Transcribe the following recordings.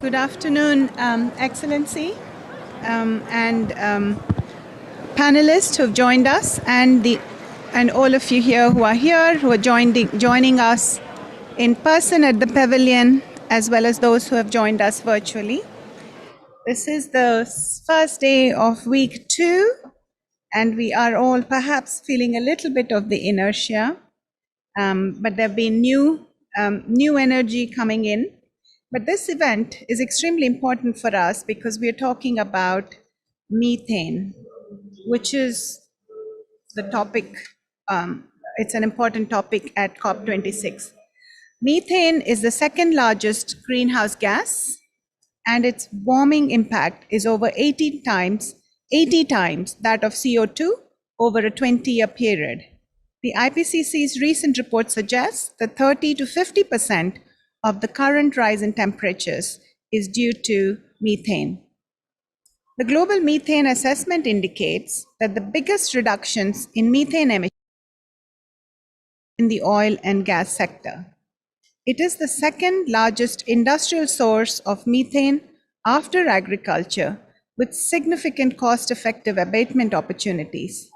Good afternoon, Excellency, and panelists who have joined us, and all of you here who are joining us in person at the Pavilion, as well as those who have joined us virtually. This is the first day of week 2, and we are all perhaps feeling a little bit of the inertia, but there have been new energy coming in. But this event is extremely important for us because we are talking about methane, which is the topic, it's an important topic at Cop26. Methane is the second largest greenhouse gas, and its warming impact is over 80 times that of CO2 over a 20-year period. The IPCC's recent report suggests that 30 to 50% of the current rise in temperatures is due to methane. The global methane assessment indicates that the biggest reductions in methane emissions in the oil and gas sector. It is the second largest industrial source of methane after agriculture, with significant cost-effective abatement opportunities.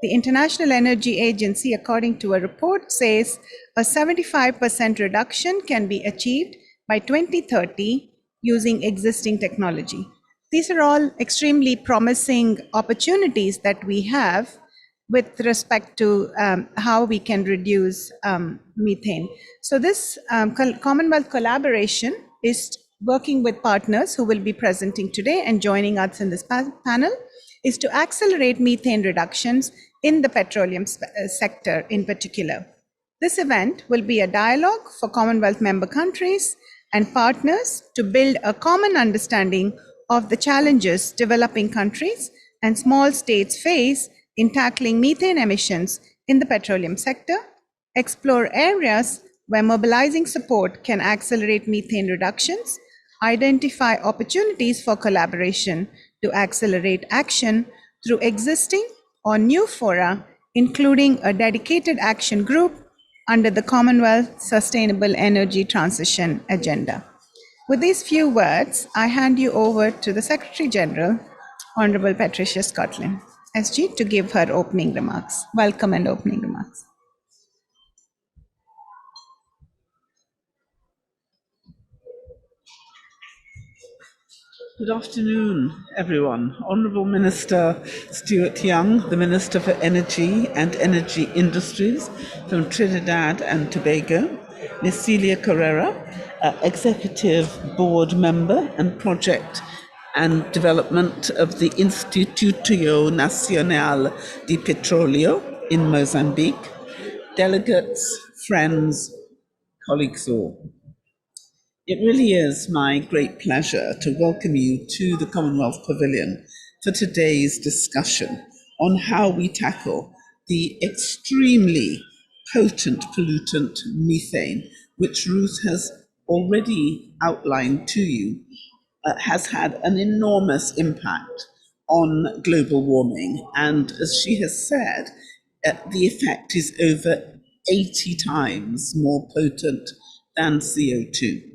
The International Energy Agency, according to a report, says a 75% reduction can be achieved by 2030 using existing technology. These are all extremely promising opportunities that we have with respect to how we can reduce methane. So this Commonwealth collaboration is working with partners who will be presenting today and joining us in this panel, is to accelerate methane reductions in the petroleum sector in particular. This event will be a dialogue for Commonwealth member countries and partners to build a common understanding of the challenges developing countries and small states face in tackling methane emissions in the petroleum sector, explore areas where mobilizing support can accelerate methane reductions, identify opportunities for collaboration to accelerate action through existing or new fora, including a dedicated action group under the Commonwealth Sustainable Energy Transition Agenda. With these few words, I hand you over to the Secretary General, Honorable Patricia Scotland, SG, to give her opening remarks. Welcome and opening remarks. Good afternoon, everyone. Honourable Minister Stuart Young, the Minister for Energy and Energy Industries from Trinidad and Tobago, Ms. Celia Carrera, Executive Board Member and Project and Development of the Instituto Nacional de Petróleo in Mozambique, delegates, friends, colleagues all. It really is my great pleasure to welcome you to the Commonwealth Pavilion for today's discussion on how we tackle the extremely potent pollutant methane, which Ruth has already outlined to you, has had an enormous impact on global warming. And as she has said, the effect is over 80 times more potent than CO2.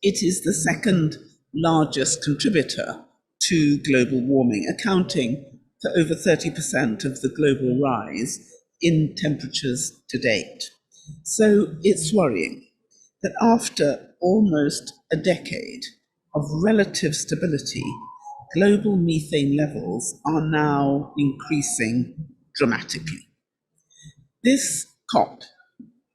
It is the second largest contributor to global warming, accounting for over 30% of the global rise in temperatures to date. So it's worrying that after almost a decade of relative stability, global methane levels are now increasing dramatically. This COP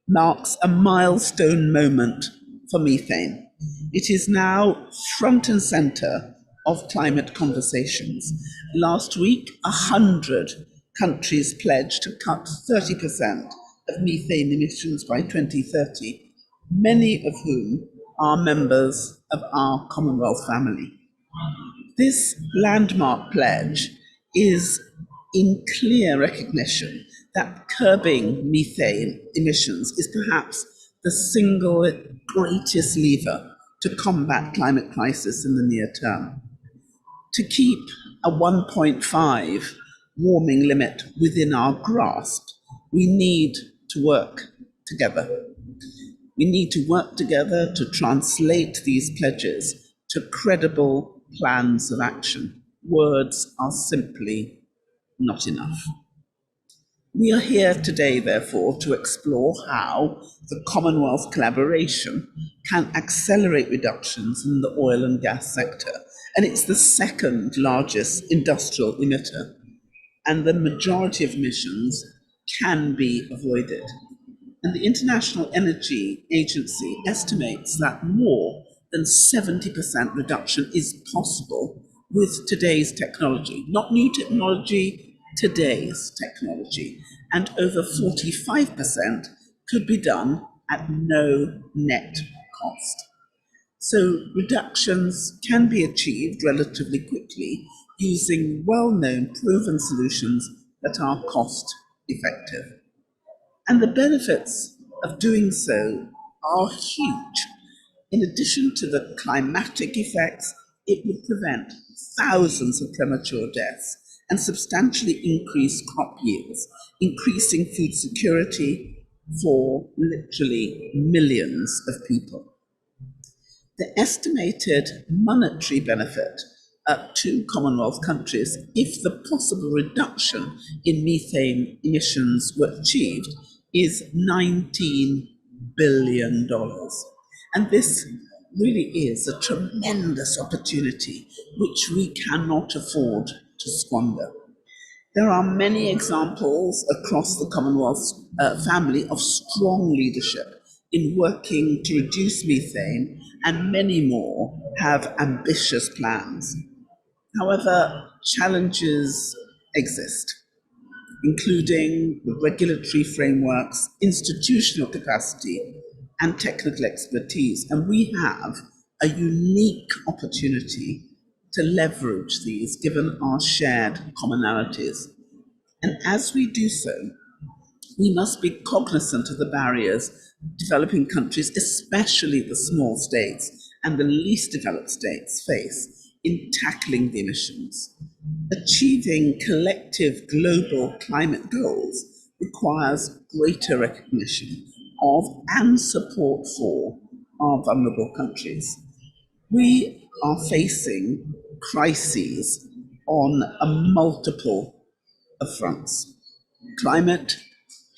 marks a milestone moment for methane. It is now front and center of climate conversations. Last week, 100 countries pledged to cut 30% of methane emissions by 2030, many of whom are members of our Commonwealth family. This landmark pledge is in clear recognition that curbing methane emissions is perhaps the single greatest lever to combat climate crisis in the near term. To keep a 1.5 warming limit within our grasp, we need to work together. We need to work together to translate these pledges to credible plans of action. Words are simply not enough. We are here today, therefore, to explore how the Commonwealth collaboration can accelerate reductions in the oil and gas sector. And it's the second largest industrial emitter, and the majority of emissions can be avoided. And the International Energy Agency estimates that more than 70% reduction is possible with today's technology, not new technology, today's technology. And over 45% could be done at no net cost. So reductions can be achieved relatively quickly using well-known proven solutions that are cost effective. And the benefits of doing so are huge. In addition to the climatic effects, it would prevent thousands of premature deaths and substantially increase crop yields, increasing food security for literally millions of people. The estimated monetary benefit to Commonwealth countries if the possible reduction in methane emissions were achieved is $19 billion. And this really is a tremendous opportunity which we cannot afford to squander. There are many examples across the Commonwealth family of strong leadership in working to reduce methane, and many more have ambitious plans. However, challenges exist, including the regulatory frameworks, institutional capacity, and technical expertise. And we have a unique opportunity to leverage these given our shared commonalities. And as we do so, we must be cognizant of the barriers developing countries, especially the small states and the least developed states, face in tackling the emissions. Achieving collective global climate goals requires greater recognition of and support for our vulnerable countries. We are facing crises on a multiple of fronts: climate,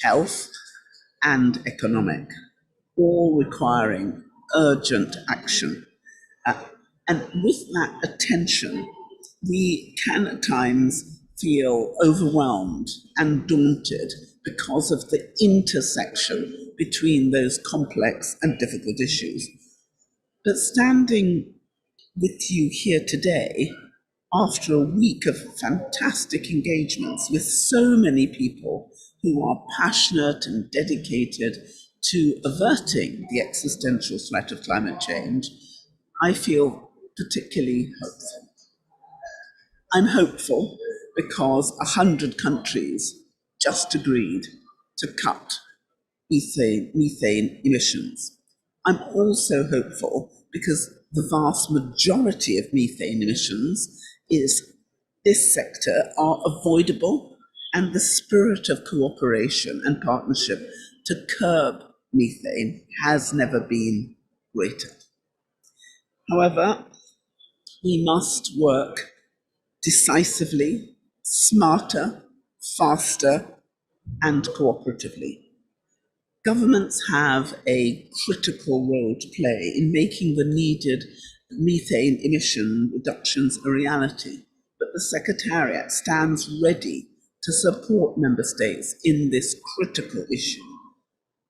health, and economic, all requiring urgent action. And with that attention, we can at times feel overwhelmed and daunted because of the intersection between those complex and difficult issues. But standing with you here today, after a week of fantastic engagements with so many people who are passionate and dedicated to averting the existential threat of climate change, I feel particularly hopeful. I'm hopeful because 100 countries just agreed to cut methane emissions. I'm also hopeful because the vast majority of methane emissions is this sector are avoidable, and the spirit of cooperation and partnership to curb methane has never been greater. However, we must work decisively, smarter, faster, and cooperatively. Governments have a critical role to play in making the needed methane emission reductions a reality, but the Secretariat stands ready to support Member States in this critical issue.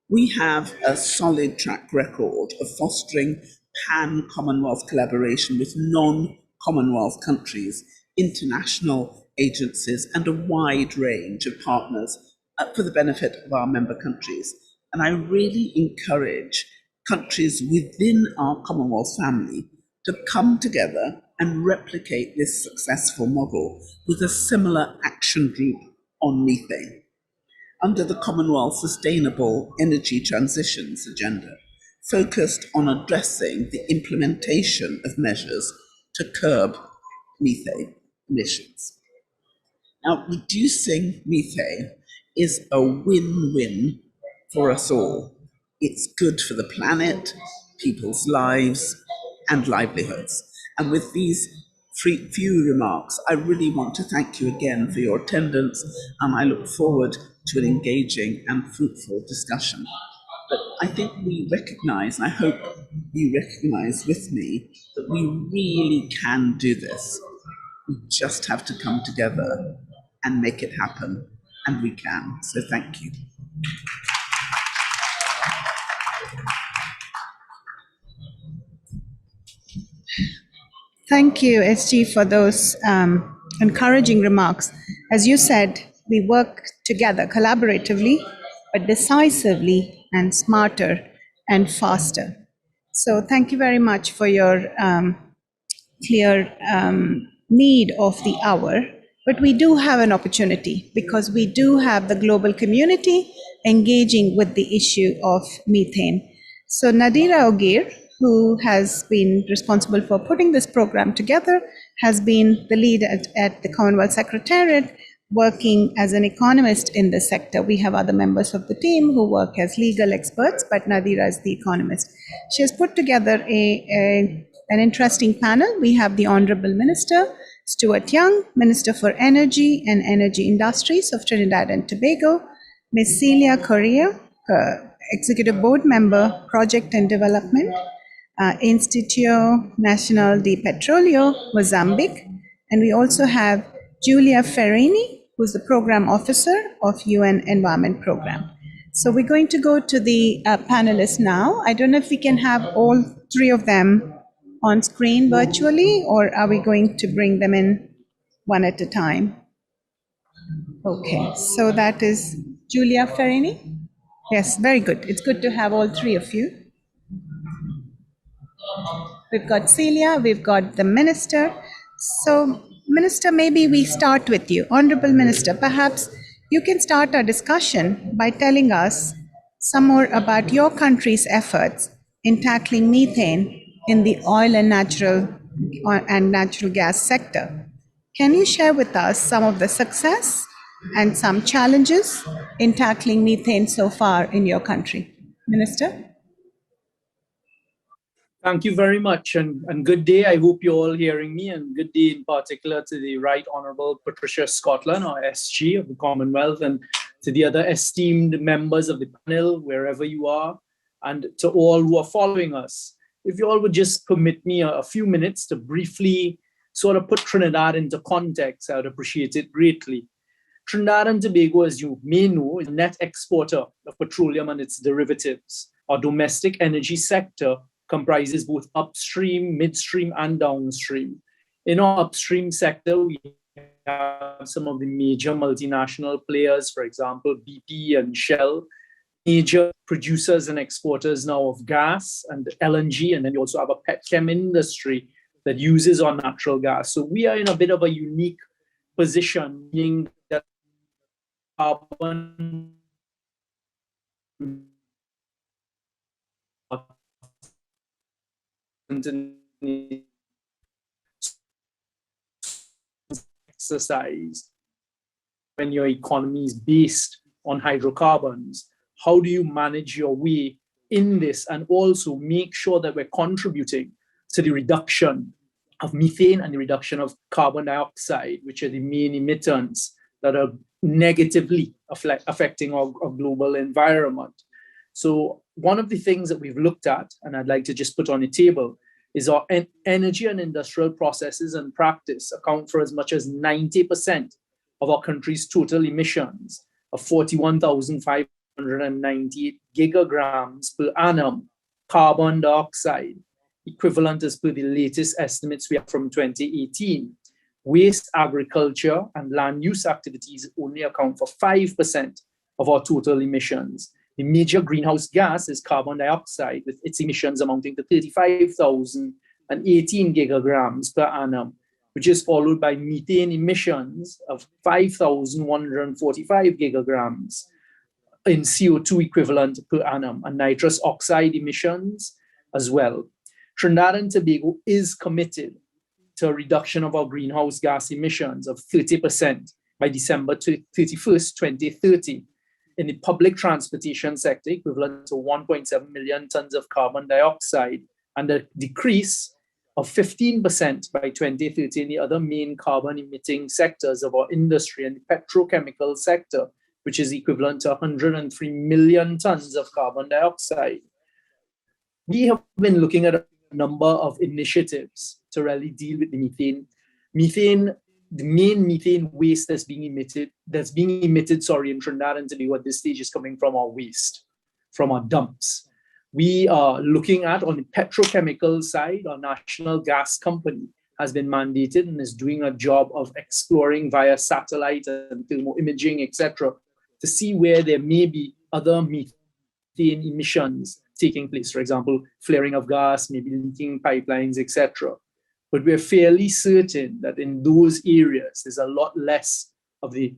We have a solid track record of fostering pan-Commonwealth collaboration with non-Commonwealth countries, international agencies, and a wide range of partners for the benefit of our member countries. And I really encourage countries within our Commonwealth family to come together and replicate this successful model with a similar action group on methane under the Commonwealth Sustainable Energy Transitions Agenda, focused on addressing the implementation of measures to curb methane emissions. Now, reducing methane is a win-win for us all. It's good for the planet, people's lives, and livelihoods. And with these few remarks, I really want to thank you again for your attendance, and I look forward to an engaging and fruitful discussion. But I think we recognize, and I hope you recognize with me, that we really can do this. We just have to come together and make it happen, and we can. So thank you. Thank you, SG, for those encouraging remarks. As you said, we work together collaboratively, but decisively and smarter and faster. So thank you very much for your clear need of the hour. But we do have an opportunity because we do have the global community engaging with the issue of methane. So Nadira Ogir, who has been responsible for putting this program together, has been the lead at the Commonwealth Secretariat, working as an economist in the sector. We have other members of the team who work as legal experts, but Nadira is the economist. She has put together an interesting panel. We have the Honorable Minister, Stuart Young, Minister for Energy and Energy Industries of Trinidad and Tobago, Ms. Celia Correa, Executive Board Member, Project and Development, Instituto Nacional de Petróleo, Mozambique, and we also have Julia Ferrini, who's the Program Officer of UN Environment Program. So we're going to go to the panelists now. I don't know if we can have all three of them on screen virtually, or are we going to bring them in one at a time? Okay, so that is Julia Ferrini. Yes, very good. It's good to have all three of you. We've got Celia, we've got the Minister. So, Minister, maybe we start with you. Honorable Minister, perhaps you can start our discussion by telling us some more about your country's efforts in tackling methane in the oil and natural gas sector. Can you share with us some of the success and some challenges in tackling methane so far in your country? Minister? Thank you very much, and good day. I hope you're all hearing me, and good day in particular to the Right Honourable Patricia Scotland, or SG of the Commonwealth, and to the other esteemed members of the panel, wherever you are, and to all who are following us. If you all would just permit me a few minutes to briefly sort of put Trinidad into context, I would appreciate it greatly. Trinidad and Tobago, as you may know, is a net exporter of petroleum and its derivatives. Our domestic energy sector comprises both upstream, midstream, and downstream. In our upstream sector, we have some of the major multinational players, for example, BP and Shell, major producers and exporters now of gas and LNG, and then you also have a petchem industry that uses our natural gas. So we are in a bit of a unique position, meaning that carbon exercise when your economy is based on hydrocarbons. How do you manage your way in this and also make sure that we're contributing to the reduction of methane and the reduction of carbon dioxide, which are the main emittents that are negatively affecting our global environment? So one of the things that we've looked at, and I'd like to just put on the table, is our energy and industrial processes and practice account for as much as 90% of our country's total emissions of 41,598 gigagrams per annum carbon dioxide, equivalent as per the latest estimates we have from 2018. Waste, agriculture, and land use activities only account for 5% of our total emissions. The major greenhouse gas is carbon dioxide, with its emissions amounting to 35,018 gigagrams per annum, which is followed by methane emissions of 5,145 gigagrams in CO2 equivalent per annum, and nitrous oxide emissions as well. Trinidad and Tobago is committed to a reduction of our greenhouse gas emissions of 30% by December 31st, 2030. In the public transportation sector, equivalent to 1.7 million tons of carbon dioxide, and a decrease of 15% by 2030 in the other main carbon emitting sectors of our industry, and the petrochemical sector, which is equivalent to 103 million tons of carbon dioxide. We have been looking at a number of initiatives to really deal with the methane. The main methane waste that's being emitted in Trinidad and Tobago at this stage is coming from our waste, from our dumps. We are looking at, on the petrochemical side, our national gas company has been mandated and is doing a job of exploring via satellite and thermal imaging, etc., to see where there may be other methane emissions taking place. For example, flaring of gas, maybe leaking pipelines, etc. But we're fairly certain that in those areas, there's a lot less of the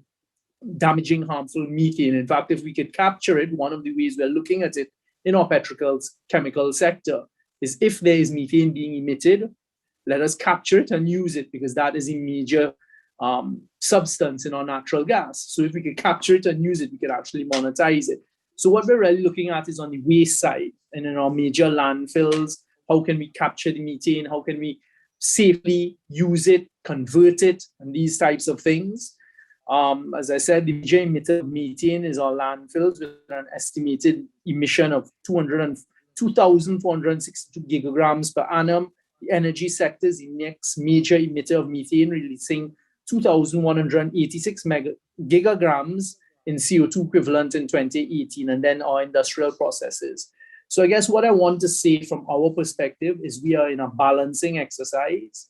damaging, harmful methane. In fact, if we could capture it, one of the ways we're looking at it in our petrochemical sector is, if there is methane being emitted, let us capture it and use it, because that is a major substance in our natural gas. So if we could capture it and use it, we could actually monetize it. So what we're really looking at is on the waste side, and in our major landfills, how can we capture the methane? How can we safely use it, convert it, and these types of things. As I said, the major emitter of methane is our landfills, with an estimated emission of 2,462 gigograms per annum. The energy sector is the next major emitter of methane, releasing 2,186 gigograms in CO2 equivalent in 2018, and then our industrial processes. So I guess what I want to say from our perspective is we are in a balancing exercise.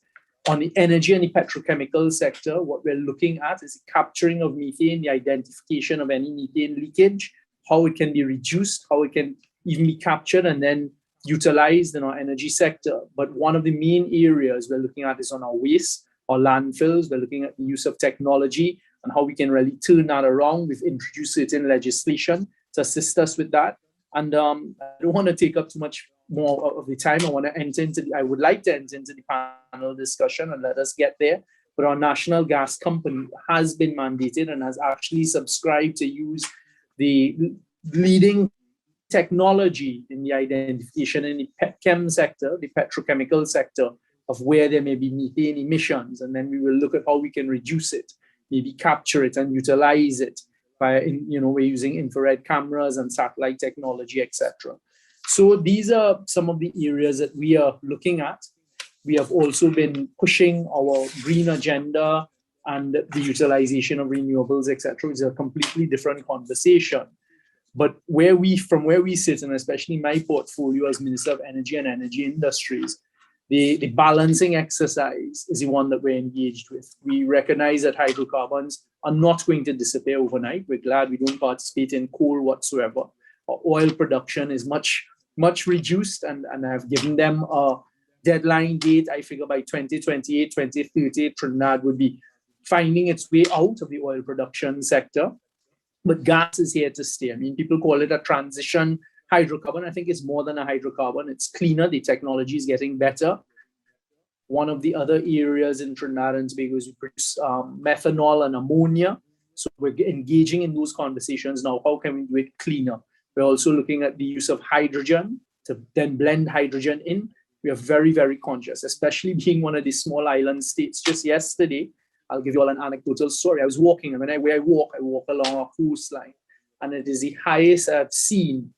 On the energy and the petrochemical sector, what we're looking at is the capturing of methane, the identification of any methane leakage, how it can be reduced, how it can even be captured and then utilized in our energy sector. But one of the main areas we're looking at is on our waste, our landfills. We're looking at the use of technology and how we can really turn that around. We've introduced certain legislation to assist us with that. And I don't want to take up too much more of the time. I would like to enter into the panel discussion and let us get there. But our national gas company has been mandated and has actually subscribed to use the leading technology in the identification in the petchem sector, the petrochemical sector, of where there may be methane emissions. And then we will look at how we can reduce it, maybe capture it and utilize it. We're using infrared cameras and satellite technology, etc. So these are some of the areas that we are looking at. We have also been pushing our green agenda and the utilization of renewables, etc. Is a completely different conversation. But from where we sit, and especially my portfolio as Minister of Energy and Energy Industries, the balancing exercise is the one that we're engaged with. We recognize that hydrocarbons are not going to disappear overnight. We're glad we don't participate in coal whatsoever. Our oil production is much reduced, and I've given them a deadline date. I figure by 2028, 2030, Trinidad would be finding its way out of the oil production sector. But gas is here to stay. I mean, people call it a transition hydrocarbon. I think it's more than a hydrocarbon. It's cleaner. The technology is getting better. One of the other areas in Trinidad and Tobago is we produce methanol and ammonia. So we're engaging in those conversations now. How can we do it cleaner? We're also looking at the use of hydrogen to then blend hydrogen in. We are very, very conscious, especially being one of the small island states. Just yesterday, I'll give you all an anecdotal story. I was walking, and I walk along a coastline, and it is the highest I've seen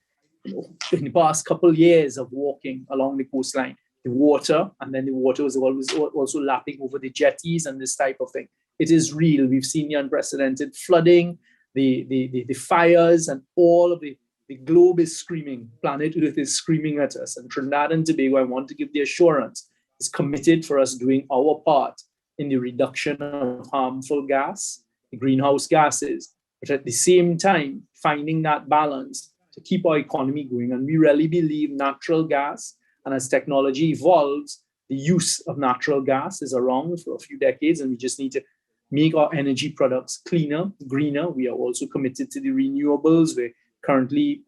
in the past couple of years of walking along the coastline. The water, and then the water was always also lapping over the jetties and this type of thing. It is real. We've seen the unprecedented flooding, the fires, and all of the globe is screaming. Planet Earth is screaming at us. And Trinidad and Tobago, I want to give the assurance, is committed for us doing our part in the reduction of harmful gas, the greenhouse gases, but at the same time, finding that balance to keep our economy going. And we really believe natural gas, and as technology evolves, the use of natural gas is around for a few decades, and we just need to make our energy products cleaner, greener. We are also committed to the renewables. We're currently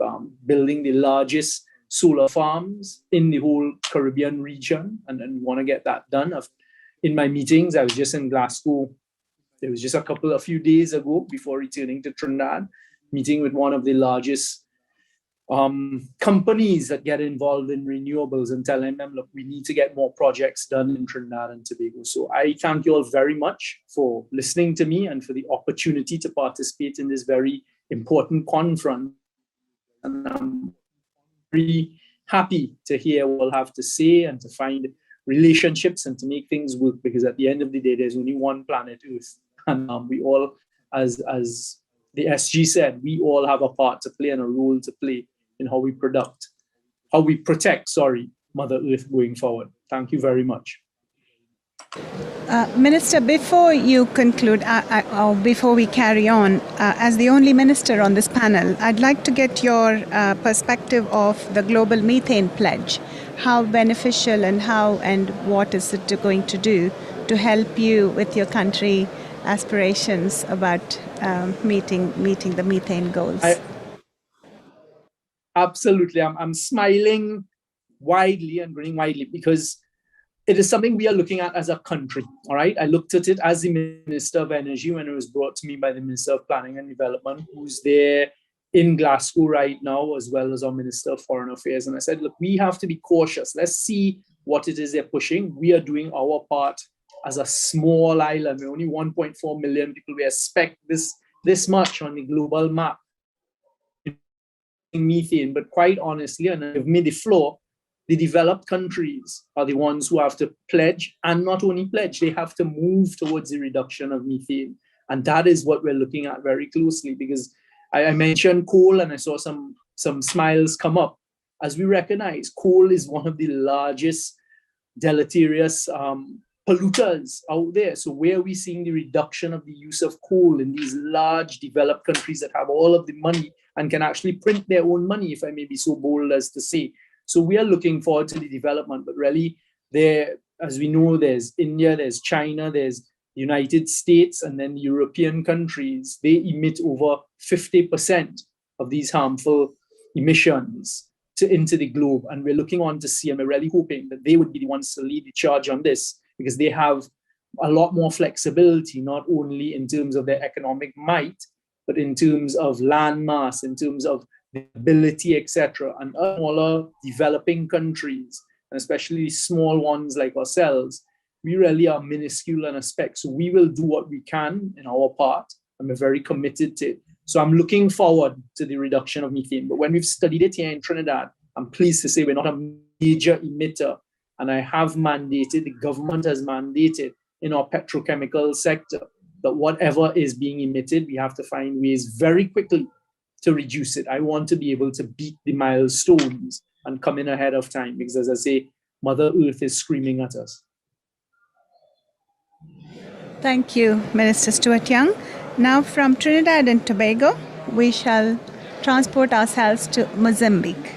building the largest solar farms in the whole Caribbean region, and we want to get that done. In my meetings, I was just in Glasgow. It was just a few days ago before returning to Trinidad, meeting with one of the largest companies that get involved in renewables and telling them, look, we need to get more projects done in Trinidad and Tobago. So I thank you all very much for listening to me and for the opportunity to participate in this very important conference. And I'm very happy to hear what you all have to say and to find relationships and to make things work, because at the end of the day, there's only one planet Earth. And we all, as the SG said, we all have a part to play and a role to play in how we protect, Mother Earth going forward. Thank you very much. Minister, before you conclude, or before we carry on, as the only minister on this panel, I'd like to get your perspective of the global methane pledge. How beneficial and how and what is it going to do to help you with your country aspirations about meeting the methane goals? Absolutely. I'm smiling widely and grinning widely because it is something we are looking at as a country, all right? I looked at it as the Minister of Energy when it was brought to me by the Minister of Planning and Development, who's there in Glasgow right now, as well as our Minister of Foreign Affairs. And I said, look, we have to be cautious. Let's see what it is they're pushing. We are doing our part as a small island. We're only 1.4 million people. We expect this much on the global map. Methane, but quite honestly, and I've made the floor, the developed countries are the ones who have to pledge, and not only pledge, they have to move towards the reduction of methane. And that is what we're looking at very closely, because I mentioned coal and I saw some smiles come up. As we recognize, coal is one of the largest deleterious polluters out there. So where are we seeing the reduction of the use of coal in these large developed countries that have all of the money and can actually print their own money, if I may be so bold as to say? So we are looking forward to the development, but really there, as we know, there's India, there's China, there's the United States, and then the European countries. They emit over 50% of these harmful emissions into the globe. And we're looking on to see, and we're really hoping that they would be the ones to lead the charge on this, because they have a lot more flexibility, not only in terms of their economic might, but in terms of land mass, in terms of the ability, etc. And smaller developing countries, and especially small ones like ourselves, we really are minuscule in a speck. So we will do what we can in our part, and we're very committed to it. So I'm looking forward to the reduction of methane. But when we've studied it here in Trinidad, I'm pleased to say we're not a major emitter. And I have mandated, the government has mandated in our petrochemical sector that whatever is being emitted, we have to find ways very quickly to reduce it. I want to be able to beat the milestones and come in ahead of time, because as I say, Mother Earth is screaming at us. Thank you, Minister Stuart Young. Now from Trinidad and Tobago, we shall transport ourselves to Mozambique.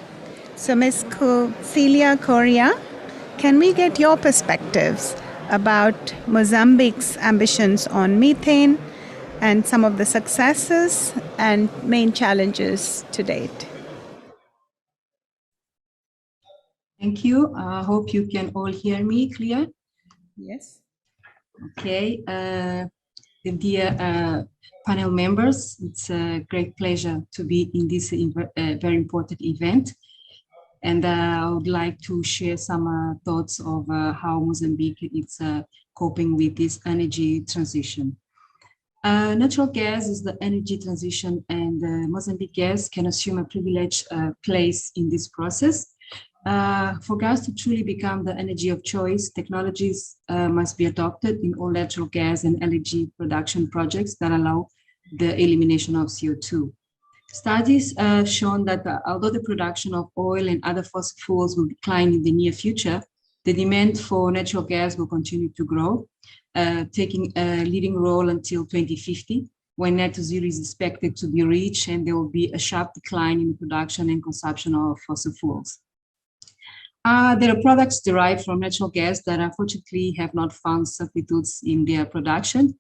So Ms. Celia Correa, can we get your perspectives about Mozambique's ambitions on methane and some of the successes and main challenges to date? Thank you. I hope you can all hear me clear. Yes. Okay. Dear panel members, it's a great pleasure to be in this very important event. And I would like to share some thoughts of how Mozambique is coping with this energy transition. Natural gas is the energy transition, and Mozambique gas can assume a privileged place in this process. For gas to truly become the energy of choice, technologies must be adopted in all natural gas and LNG production projects that allow the elimination of CO2. Studies have shown that although the production of oil and other fossil fuels will decline in the near future, the demand for natural gas will continue to grow, taking a leading role until 2050, when net zero is expected to be reached and there will be a sharp decline in the production and consumption of fossil fuels. There are products derived from natural gas that unfortunately have not found substitutes in their production.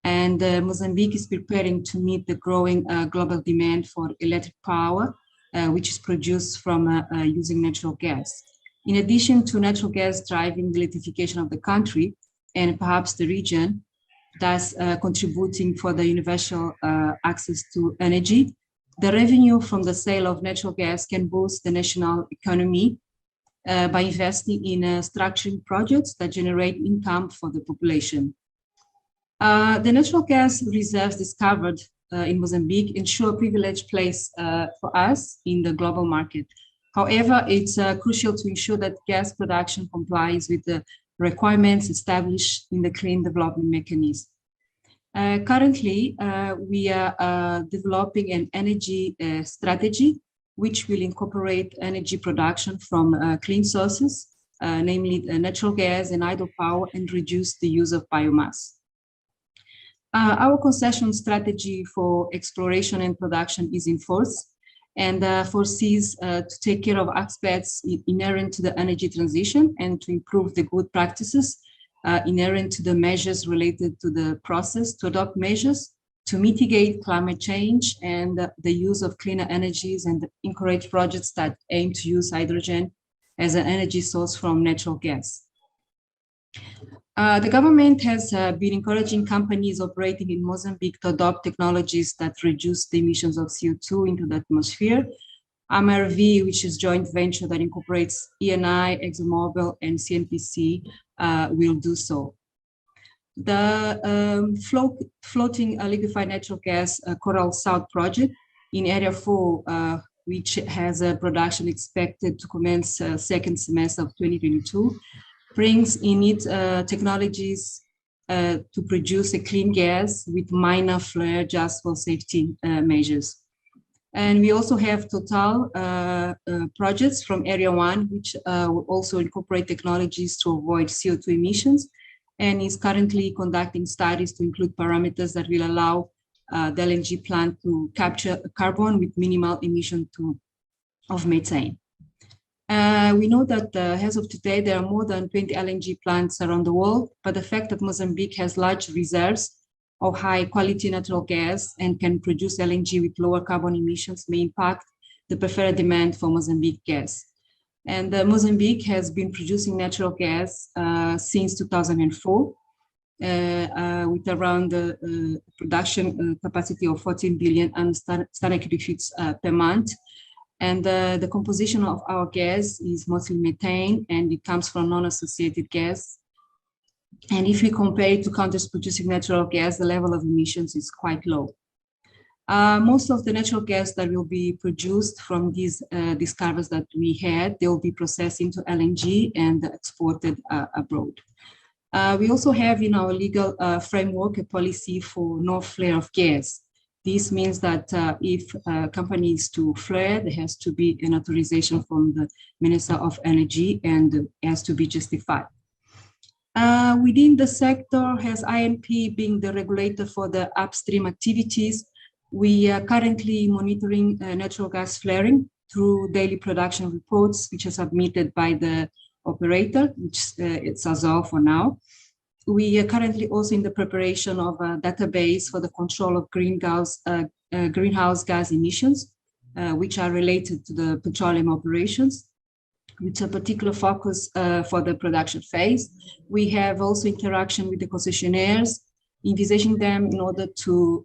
And Mozambique is preparing to meet the growing global demand for electric power, which is produced from using natural gas. In addition to natural gas driving the electrification of the country and perhaps the region, thus contributing for the universal access to energy, The revenue from the sale of natural gas can boost the national economy by investing in structuring projects that generate income for the population. The natural gas reserves discovered in Mozambique ensure a privileged place for us in the global market. However, it's crucial to ensure that gas production complies with the requirements established in the Clean Development Mechanism. Currently, we are developing an energy strategy which will incorporate energy production from clean sources, namely natural gas and hydropower, and reduce the use of biomass. Our concession strategy for exploration and production is in force and foresees to take care of aspects inherent to the energy transition and to improve the good practices inherent to the measures related to the process, to adopt measures to mitigate climate change and the use of cleaner energies, and encourage projects that aim to use hydrogen as an energy source from natural gas. The government has been encouraging companies operating in Mozambique to adopt technologies that reduce the emissions of CO2 into the atmosphere. MRV, which is a joint venture that incorporates ENI, ExxonMobil, and CNPC, will do so. The floating liquefied natural gas Coral South project in Area 4, which has a production expected to commence second semester of 2022, brings in it technologies to produce a clean gas with minor flare just for safety measures. And we also have Total projects from Area 1, which will also incorporate technologies to avoid CO2 emissions, and is currently conducting studies to include parameters that will allow the LNG plant to capture carbon with minimal emission of methane. We know that as of today, there are more than 20 LNG plants around the world, but the fact that Mozambique has large reserves of high quality natural gas and can produce LNG with lower carbon emissions may impact the preferred demand for Mozambique gas. And Mozambique has been producing natural gas since 2004 with around the production capacity of 14 billion standard cubic feet per month. And the composition of our gas is mostly methane, and it comes from non-associated gas. And if we compare it to countries producing natural gas, the level of emissions is quite low. Most of the natural gas that will be produced from these discoveries that we had, they will be processed into LNG and exported abroad. We also have in our legal framework a policy for no flare of gas. This means that if a company is to flare, there has to be an authorization from the Minister of Energy and it has to be justified. Within the sector, as INP being the regulator for the upstream activities, we are currently monitoring natural gas flaring through daily production reports, which are submitted by the operator, which it's Azov for now. We are currently also in the preparation of a database for the control of greenhouse gas emissions, which are related to the petroleum operations, with a particular focus for the production phase. We have also interaction with the concessionaires, envisaging them in order to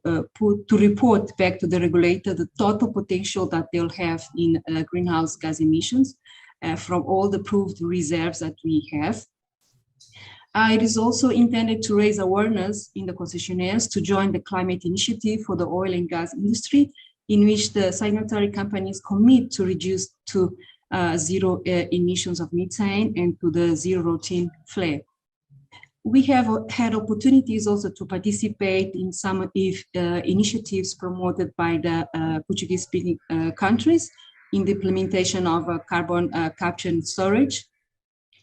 report back to the regulator the total potential that they'll have in greenhouse gas emissions from all the proved reserves that we have. It is also intended to raise awareness in the concessionaires to join the climate initiative for the oil and gas industry, in which the signatory companies commit to reduce to zero emissions of methane and to the zero routine flare. We have had opportunities also to participate in some initiatives promoted by the Portuguese-speaking countries in the implementation of carbon capture and storage.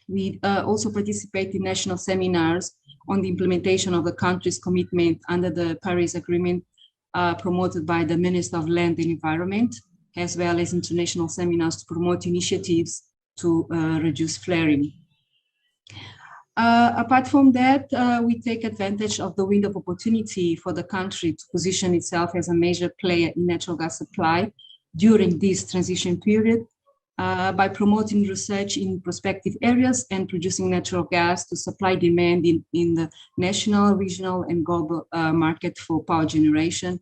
We also participate in national seminars on the implementation of the country's commitment under the Paris Agreement promoted by the Minister of Land and Environment, as well as international seminars to promote initiatives to reduce flaring. Apart from that, we take advantage of the window of opportunity for the country to position itself as a major player in natural gas supply during this transition period by promoting research in prospective areas and producing natural gas to supply demand in the national, regional, and global market for power generation.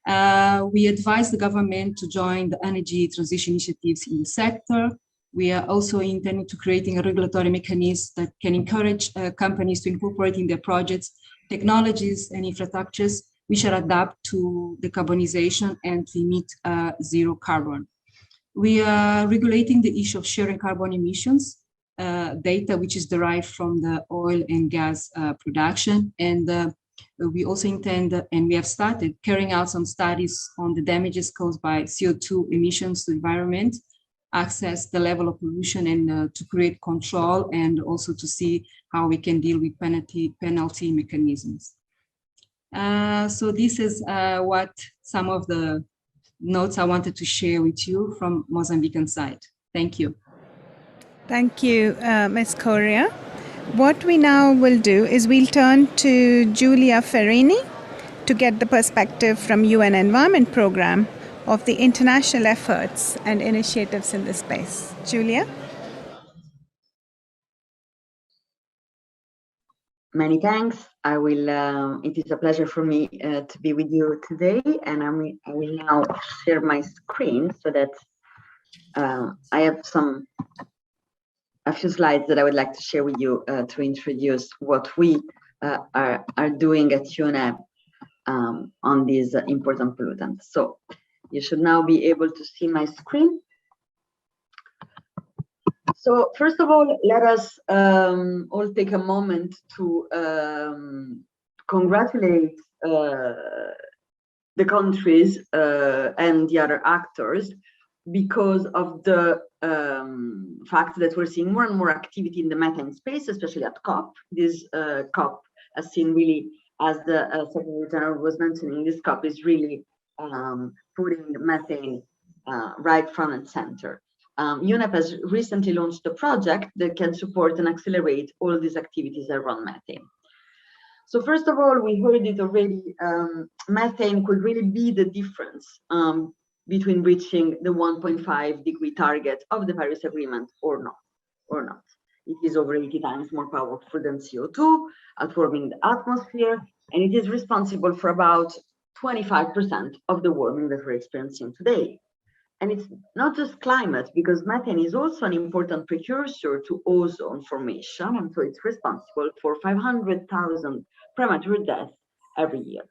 We advise the government to join the energy transition initiatives in the sector. We are also intending to creating a regulatory mechanism that can encourage companies to incorporate in their projects technologies and infrastructures which are adapt to decarbonization and to emit zero carbon. We are regulating the issue of sharing carbon emissions data, which is derived from the oil and gas production. And we also intend, and we have started carrying out some studies on the damages caused by CO2 emissions to the environment, access the level of pollution, and to create control, and also to see how we can deal with penalty mechanisms. So this is what some of the notes I wanted to share with you from Mozambican side. Thank you. Thank you, Ms. Correa. What we now will do is we'll turn to Giulia Ferrini to get the perspective from UN Environment Programme of the international efforts and initiatives in this space. Giulia? Many thanks. I will. It is a pleasure for me to be with you today, and I will now share my screen so that I have a few slides that I would like to share with you to introduce what we are doing at UNEP on these important pollutants. So you should now be able to see my screen. So first of all, let us all take a moment to congratulate the countries and the other actors because of the fact that we're seeing more and more activity in the methane space, especially at COP. This COP has seen really, as the Secretary General was mentioning, this COP is really putting methane right front and center. UNEP has recently launched a project that can support and accelerate all these activities around methane. So first of all, we heard it already, methane could really be the difference between reaching the 1.5 degree target of the Paris Agreement or not. It is over 80 times more powerful than CO2 at warming the atmosphere, and it is responsible for about 25% of the warming that we're experiencing today. And it's not just climate, because methane is also an important precursor to ozone formation, and so it's responsible for 500,000 premature deaths every year.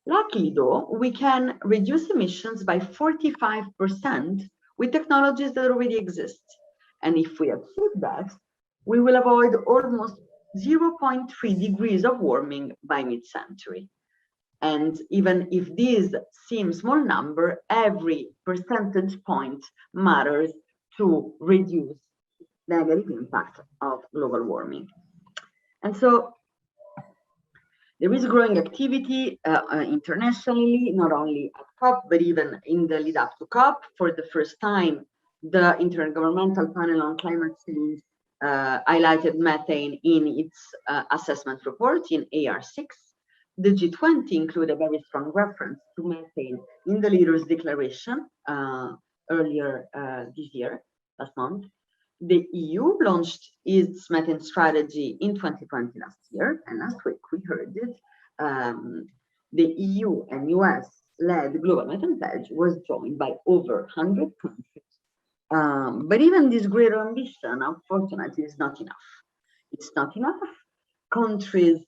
Luckily, though, we can reduce emissions by 45% with technologies that already exist. And if we achieve that, we will avoid almost 0.3 degrees of warming by mid-century. And even if these seem small number, every percentage point matters to reduce negative impact of global warming. And so there is growing activity internationally, not only at COP, but even in the lead up to COP. For the first time, the Intergovernmental Panel on Climate Change highlighted methane in its assessment report in AR6. The G20 included a very strong reference to methane in the leaders' declaration earlier this year, last month. The EU launched its methane strategy in 2020 last year, and last week we heard it. The EU and US-led Global Methane Pledge was joined by over 100 countries. But even this greater ambition, unfortunately, is not enough. It's not enough. Countries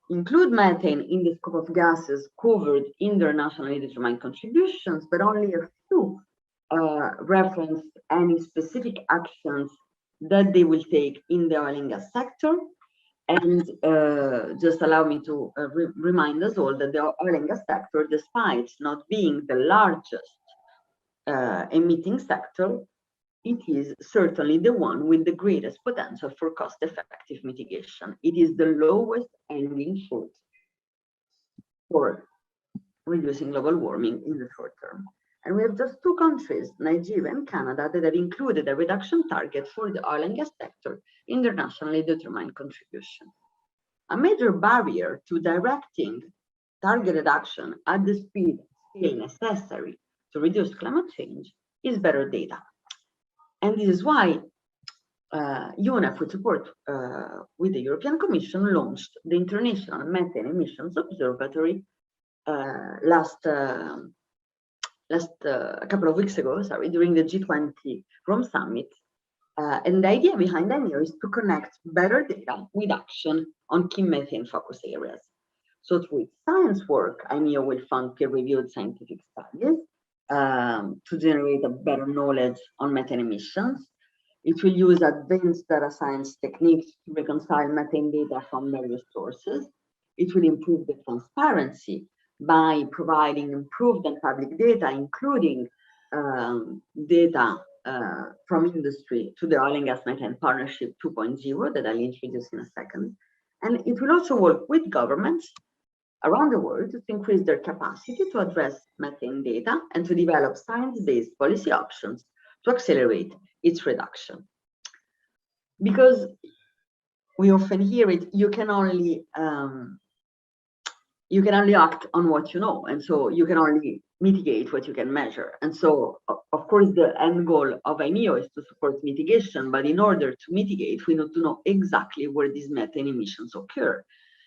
include methane in the scope of gases covered in their nationally determined contributions, but only a few reference any specific actions that they will take in the oil and gas sector. And just allow me to remind us all that the oil and gas sector, despite not being the largest emitting sector, it is certainly the one with the greatest potential for cost-effective mitigation. It is the lowest hanging fruit for reducing global warming in the short term. And we have just two countries, Nigeria and Canada, that have included a reduction target for the oil and gas sector in their nationally determined contribution. A major barrier to directing targeted action at the speed scale necessary to reduce climate change is better data. And this is why UNEP, with support with the European Commission, launched the International Methane Emissions Observatory last a couple of weeks ago, sorry, during the G20 Rome Summit. And the idea behind IMEO is to connect better data with action on key methane focus areas. So through its science work, IMEO will fund peer-reviewed scientific studies to generate a better knowledge on methane emissions. It will use advanced data science techniques to reconcile methane data from various sources. It will improve the transparency by providing improved and public data, including data from industry to the Oil and Gas Methane Partnership 2.0 that I'll introduce in a second. And it will also work with governments around the world to increase their capacity to address methane data and to develop science-based policy options to accelerate its reduction. Because we often hear it, you can only act on what you know, and so you can only mitigate what you can measure. And so, of course, the end goal of IMEO is to support mitigation, but in order to mitigate, we need to know exactly where these methane emissions occur.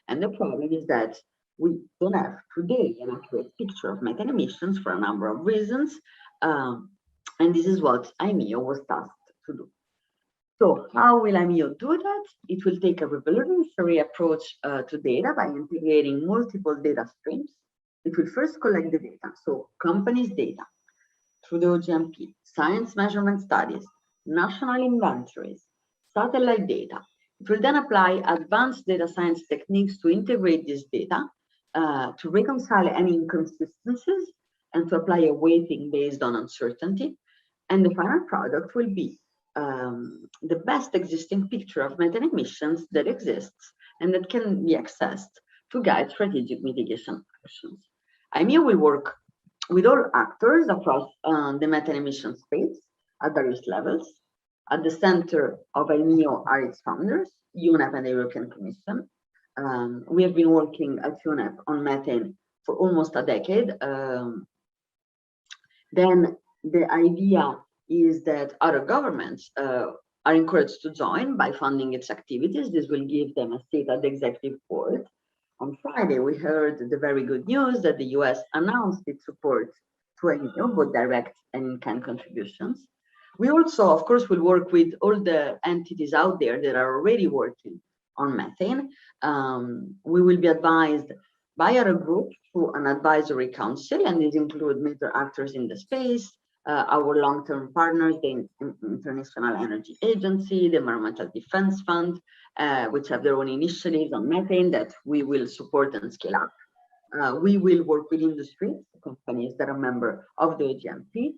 And the problem is that we don't have today an accurate picture of methane emissions for a number of reasons, and this is what IMEO was tasked to do. So how will IMEO do that? It will take a revolutionary approach to data by integrating multiple data streams. It will first collect the data, so companies' data, through the OGMP, science measurement studies, national inventories, satellite data. It will then apply advanced data science techniques to integrate this data, to reconcile any inconsistencies, and to apply a weighting based on uncertainty. And the final product will be the best existing picture of methane emissions that exists and that can be accessed to guide strategic mitigation actions. IMEO will work with all actors across the methane emission space at various levels. At the center of IMEO are its founders, UNEP and the European Commission. We have been working at UNEP on methane for almost a decade. Then the idea is that other governments are encouraged to join by funding its activities. This will give them a seat at the executive board. On Friday, we heard the very good news that the US announced its support to IMEO, both direct and in-kind contributions. We also, of course, will work with all the entities out there that are already working on methane. We will be advised by our group through an advisory council, and these include major actors in the space, our long-term partners, the International Energy Agency, the Environmental Defense Fund, which have their own initiatives on methane that we will support and scale up. We will work with industry, companies that are member of the OGMP,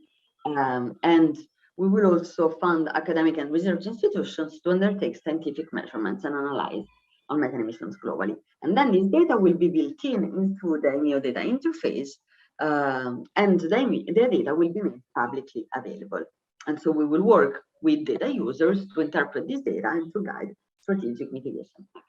and we will also fund academic and research institutions to undertake scientific measurements and analyze on methane emissions globally. And then this data will be built into the IMEO data interface, and the data will be made publicly available. And so we will work with data users to interpret this data and to guide strategic mitigation action.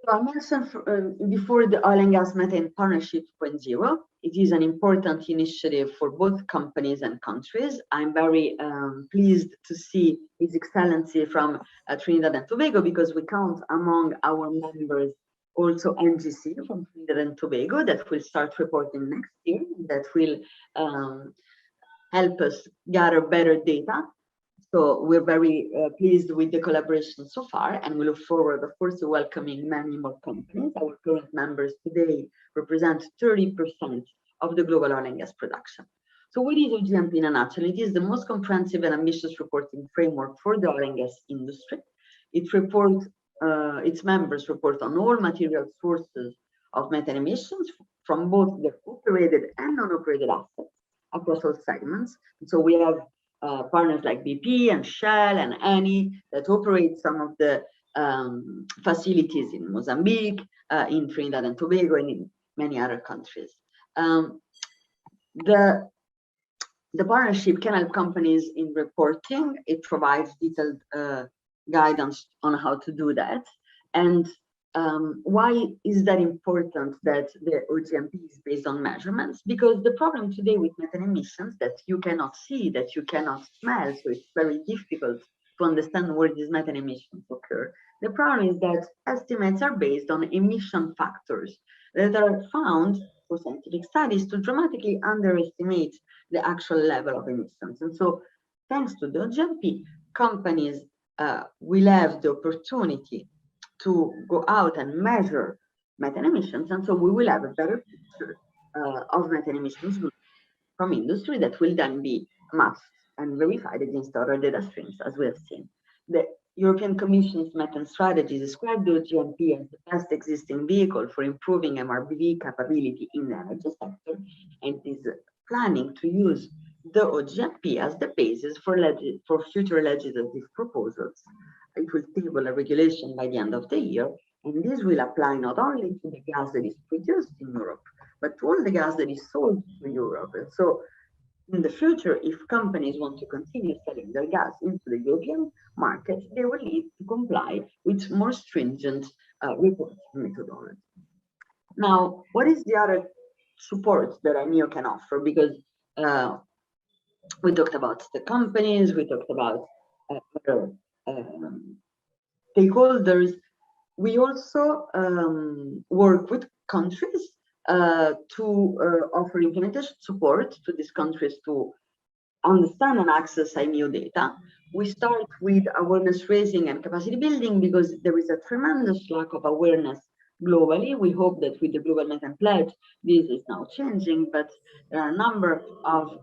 So I mentioned before the Oil and Gas Methane Partnership 2.0. It is an important initiative for both companies and countries. I'm very pleased to see His Excellency from Trinidad and Tobago, because we count among our members also NGC from Trinidad and Tobago that will start reporting next year, that will help us gather better data. So we're very pleased with the collaboration so far, and we look forward, of course, to welcoming many more companies. Our current members today represent 30% of the global oil and gas production. So what is OGMP in a nutshell? It is the most comprehensive and ambitious reporting framework for the oil and gas industry. It reports, its members report on all material sources of methane emissions from both the operated and non-operated assets across all segments. And so we have partners like BP and Shell and Eni that operate some of the facilities in Mozambique, in Trinidad and Tobago, and in many other countries. The partnership can help companies in reporting. It provides detailed guidance on how to do that. And why is that important that the OGMP is based on measurements? Because the problem today with methane emissions that you cannot see, that you cannot smell, so it's very difficult to understand where these methane emissions occur. The problem is that estimates are based on emission factors that are found for scientific studies to dramatically underestimate the actual level of emissions. And so thanks to the OGMP, companies will have the opportunity to go out and measure methane emissions. And so we will have a better picture of methane emissions from industry that will then be mapped and verified against other data streams, as we have seen. The European Commission's methane strategy described the OGMP as the best existing vehicle for improving MRBV capability in the energy sector, and is planning to use the OGMP as the basis for future legislative proposals. It will table a regulation by the end of the year, and this will apply not only to the gas that is produced in Europe, but to all the gas that is sold to Europe. And so in the future, if companies want to continue selling their gas into the European market, they will need to comply with more stringent reporting methodology. Now, what is the other support that IMEO can offer? Because we talked about the companies, we talked about other stakeholders. We also work with countries to offer implementation support to these countries to understand and access IMEO data. We start with awareness raising and capacity building because there is a tremendous lack of awareness globally. We hope that with the Global Methane Pledge, this is now changing, but there are a number of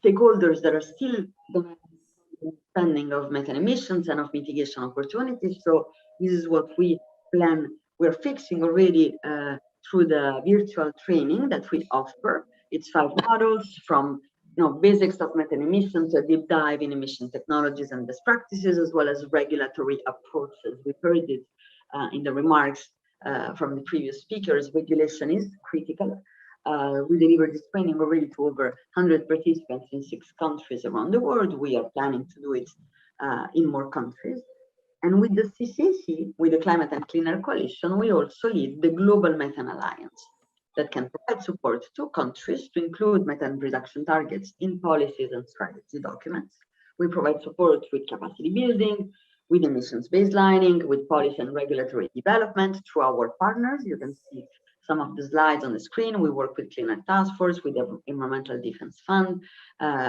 stakeholders that are still understanding of methane emissions and of mitigation opportunities. So this is what we plan. We're fixing already through the virtual training that we offer. It's 5 modules from basics of methane emissions, a deep dive in emission technologies and best practices, as well as regulatory approaches. We heard it in the remarks from the previous speakers. Regulation is critical. We delivered this training already to over 100 participants in 6 countries around the world. We are planning to do it in more countries. And with the CCC, with the Climate and Cleaner Coalition, we also lead the Global Methane Alliance that can provide support to countries to include methane reduction targets in policies and strategy documents. We provide support with capacity building, with emissions baselining, with policy and regulatory development through our partners. You can see some of the slides on the screen. We work with Cleaner Task Force, with the Environmental Defense Fund,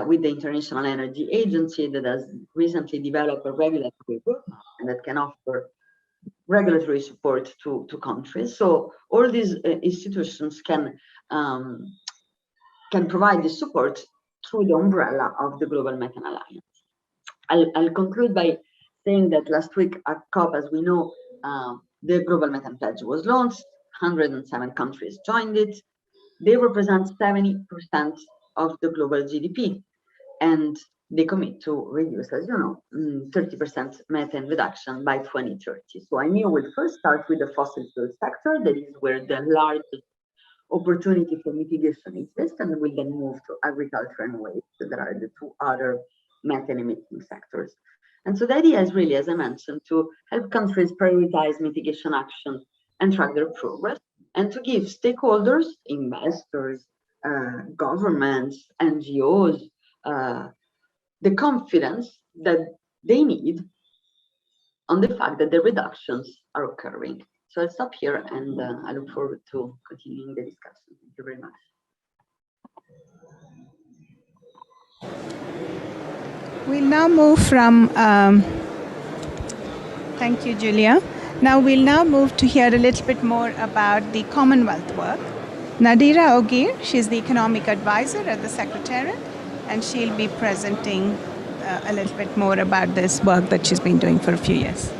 with the International Energy Agency that has recently developed a regulatory roadmap and that can offer regulatory support to countries. So all these institutions can provide this support through the umbrella of the Global Methane Alliance. I'll conclude by saying that last week at COP, as we know, the Global Methane Pledge was launched. 107 countries joined it. They represent 70% of the global GDP, and they commit to reduce, as you know, 30% methane reduction by 2030. So IMEO will first start with the fossil fuel sector. That is where the largest opportunity for mitigation exists, and will then move to agriculture and waste. So there are the 2 other methane emitting sectors. And so the idea is really, as I mentioned, to help countries prioritize mitigation action and track their progress, and to give stakeholders, investors, governments, NGOs, the confidence that they need on the fact that the reductions are occurring. So I'll stop here, and I look forward to continuing the discussion. Thank you very much. We'll now move from, thank you, Julia. Now we'll move to hear a little bit more about the Commonwealth work. Nadira Ogier, she's the economic advisor at the Secretariat, and she'll be presenting a little bit more about this work that she's been doing for a few years.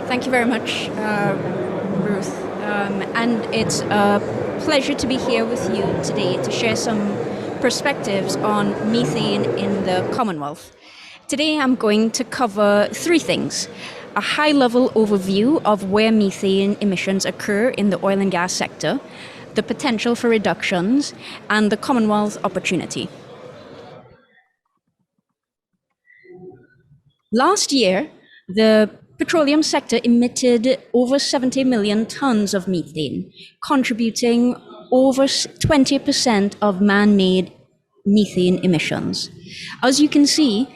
Thank you very much, Ruth. And it's a pleasure to be here with you today to share some perspectives on methane in the Commonwealth. Today I'm going to cover 3 things: a high-level overview of where methane emissions occur in the oil and gas sector, the potential for reductions, and the Commonwealth opportunity. Last year, The petroleum sector emitted over 70 million tons of methane, contributing over 20% of man-made methane emissions. As you can see,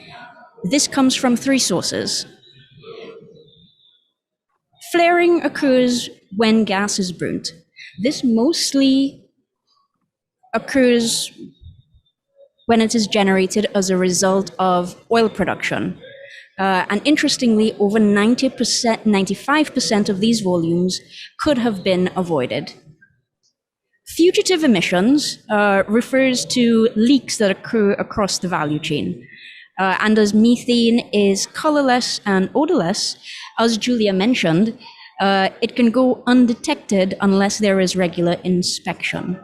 this comes from three sources. Flaring occurs when gas is burnt. This mostly occurs when it is generated as a result of oil production. And interestingly, over 90%, 95% of these volumes could have been avoided. Fugitive emissions refers to leaks that occur across the value chain. And as methane is colorless and odorless, as Julia mentioned, it can go undetected unless there is regular inspection.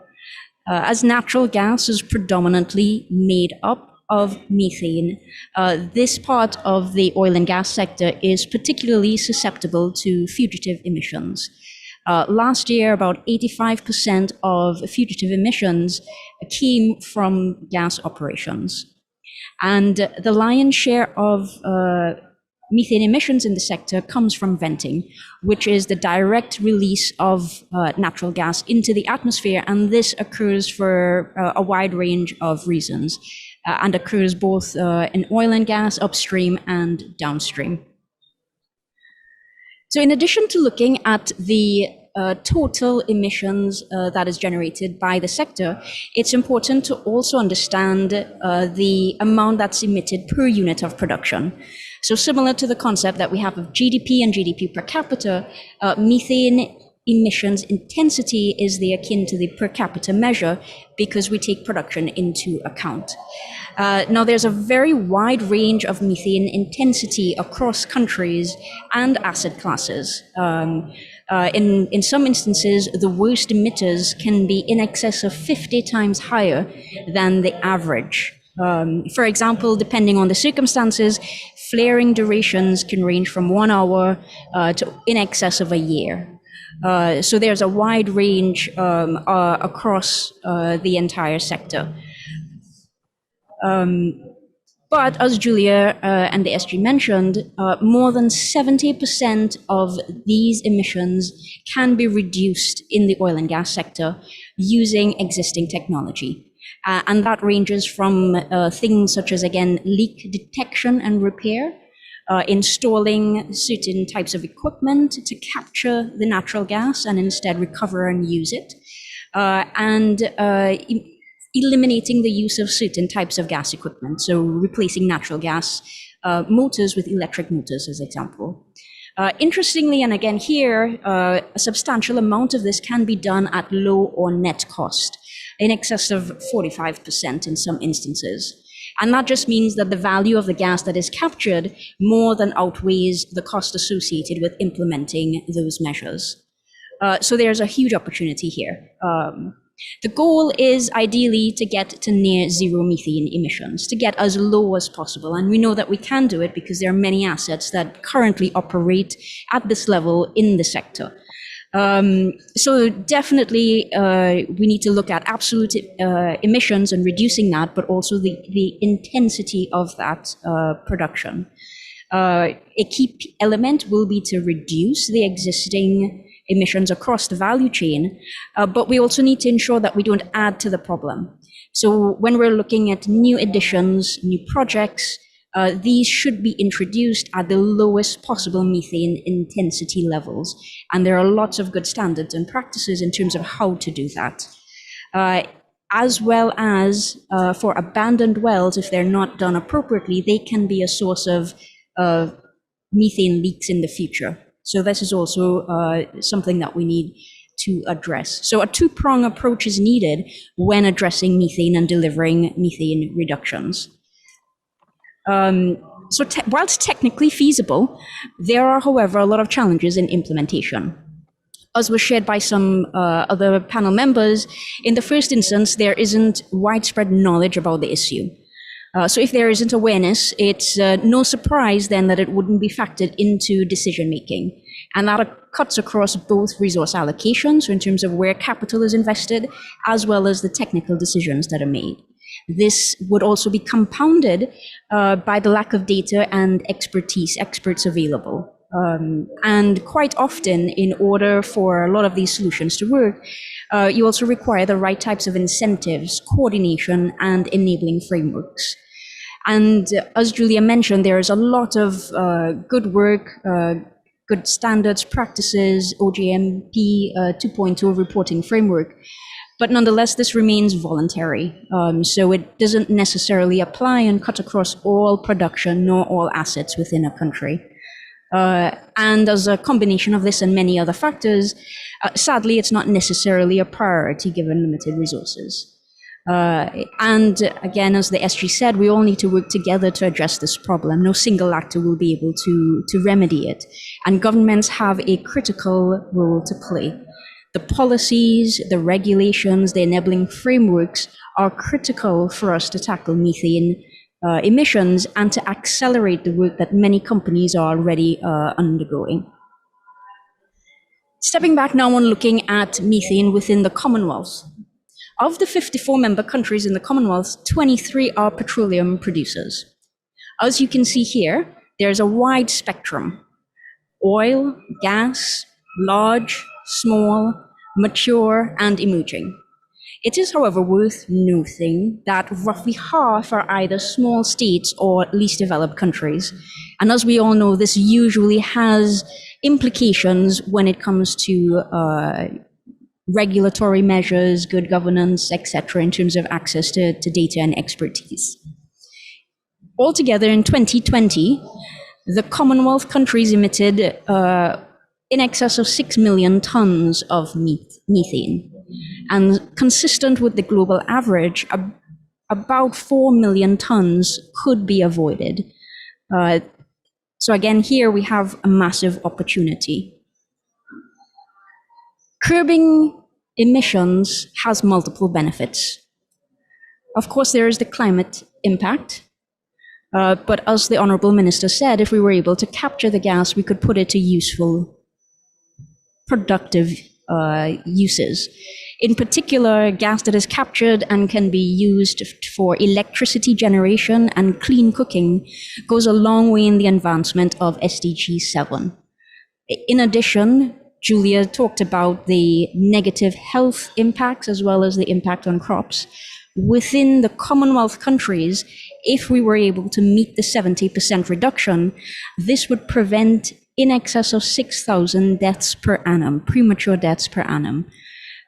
As natural gas is predominantly made up of methane, this part of the oil and gas sector is particularly susceptible to fugitive emissions. Last year, about 85% of fugitive emissions came from gas operations. And the lion's share of methane emissions in the sector comes from venting, which is the direct release of natural gas into the atmosphere. And this occurs for a wide range of reasons and occurs both in oil and gas upstream and downstream. So in addition to looking at the total emissions that is generated by the sector, it's important to also understand the amount that's emitted per unit of production. So similar to the concept that we have of GDP and GDP per capita, methane emissions intensity is the akin to the per capita measure because we take production into account. Now, there's a very wide range of methane intensity across countries and asset classes. In some instances, the worst emitters can be in excess of 50 times higher than the average. For example, depending on the circumstances, flaring durations can range from 1 hour to in excess of a year. So there's a wide range across the entire sector. But as Julia and the SG mentioned, more than 70% of these emissions can be reduced in the oil and gas sector using existing technology. And that ranges from things such as, again, leak detection and repair, installing certain types of equipment to capture the natural gas and instead recover and use it, and eliminating the use of certain types of gas equipment, so replacing natural gas motors with electric motors, as example. Interestingly, and again here, a substantial amount of this can be done at low or net cost, in excess of 45% in some instances. And that just means that the value of the gas that is captured more than outweighs the cost associated with implementing those measures. So there's a huge opportunity here. The goal is ideally to get to near zero methane emissions, to get as low as possible. And we know that we can do it because there are many assets that currently operate at this level in the sector. So definitely we need to look at absolute emissions and reducing that, but also the intensity of that production. A key element will be to reduce the existing emissions across the value chain, but we also need to ensure that we don't add to the problem. So when we're looking at new additions, new projects, these should be introduced at the lowest possible methane intensity levels. And there are lots of good standards and practices in terms of how to do that. As well as for abandoned wells, if they're not done appropriately, they can be a source of methane leaks in the future. So this is also something that we need to address. So a two-pronged approach is needed when addressing methane and delivering methane reductions. Whilst technically feasible, there are, however, a lot of challenges in implementation. As was shared by some other panel members, in the first instance, there isn't widespread knowledge about the issue. So if there isn't awareness, it's no surprise then that it wouldn't be factored into decision making. And that cuts across both resource allocations, so in terms of where capital is invested, as well as the technical decisions that are made. This would also be compounded by the lack of data and experts available. And quite often, in order for a lot of these solutions to work, you also require the right types of incentives, coordination, and enabling frameworks. And as Julia mentioned, there is a lot of good work, good standards, practices, OGMP 2.0 reporting framework. But nonetheless, this remains voluntary. So it doesn't necessarily apply and cut across all production nor all assets within a country. And as a combination of this and many other factors, sadly, it's not necessarily a priority given limited resources. And again, as the SG said, we all need to work together to address this problem. No single actor will be able to remedy it. And governments have a critical role to play. The policies, the regulations, the enabling frameworks are critical for us to tackle methane emissions and to accelerate the work that many companies are already undergoing. Stepping back now and looking at methane within the Commonwealth. Of the 54 member countries in the Commonwealth, 23 are petroleum producers. As you can see here, there's a wide spectrum: oil, gas, large, small, mature, and emerging. It is, however, worth noting that roughly half are either small states or least developed countries. And as we all know, this usually has implications when it comes to regulatory measures, good governance, etc., in terms of access to data and expertise. Altogether, in 2020, the Commonwealth countries emitted in excess of 6 million tons of methane. And consistent with the global average, about 4 million tons could be avoided. So again, here we have a massive opportunity. Curbing emissions has multiple benefits. Of course, there is the climate impact. But as the Honourable Minister said, if we were able to capture the gas, we could put it to useful, productive uses. In particular, gas that is captured and can be used for electricity generation and clean cooking goes a long way in the advancement of SDG 7. In addition, Julia talked about the negative health impacts as well as the impact on crops. Within the Commonwealth countries, if we were able to meet the 70% reduction, this would prevent in excess of 6,000 deaths per annum, premature deaths per annum.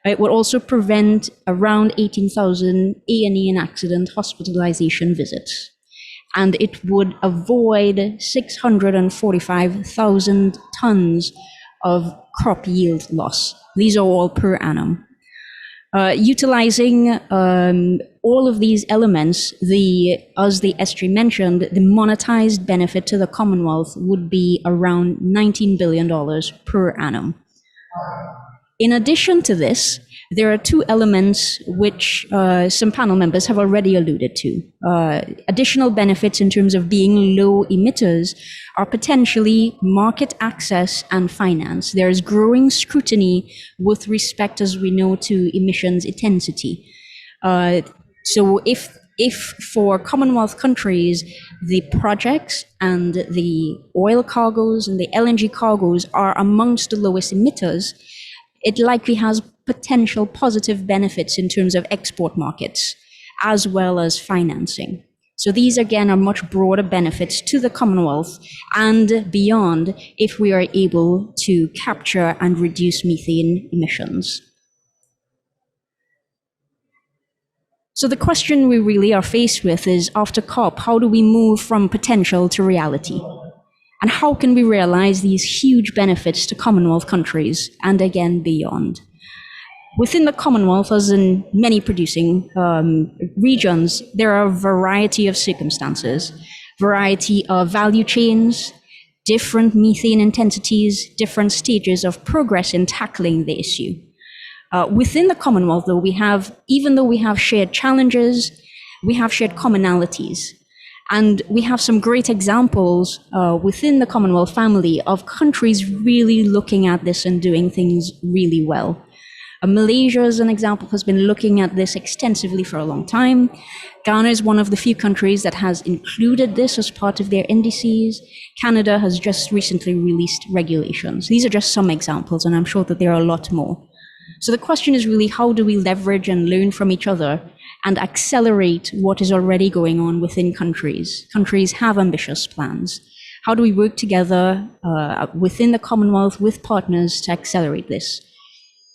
It would also prevent around 18,000 A&E and accident hospitalization visits. And it would avoid 645,000 tons of crop yield loss. These are all per annum. Utilizing all of these elements, as the SG mentioned, the monetized benefit to the Commonwealth would be around $19 billion per annum. In addition to this, there are two elements which some panel members have already alluded to. Additional benefits in terms of being low emitters are potentially market access and finance. There is growing scrutiny with respect, as we know, to emissions intensity. So if for Commonwealth countries, the projects and the oil cargoes and the LNG cargoes are amongst the lowest emitters, it likely has potential positive benefits in terms of export markets, as well as financing. So these, again, are much broader benefits to the Commonwealth and beyond if we are able to capture and reduce methane emissions. So the question we really are faced with is, after COP, how do we move from potential to reality? And how can we realize these huge benefits to Commonwealth countries and, again, beyond? Within the Commonwealth, as in many producing regions, there are a variety of circumstances, variety of value chains, different methane intensities, different stages of progress in tackling the issue. Within the Commonwealth, though, even though we have shared challenges, we have shared commonalities. And we have some great examples within the Commonwealth family of countries really looking at this and doing things really well. Malaysia, as an example, has been looking at this extensively for a long time. Ghana is one of the few countries that has included this as part of their indices. Canada has just recently released regulations. These are just some examples, and I'm sure that there are a lot more. So the question is really, how do we leverage and learn from each other and accelerate what is already going on within countries? Countries have ambitious plans. How do we work together within the Commonwealth with partners to accelerate this?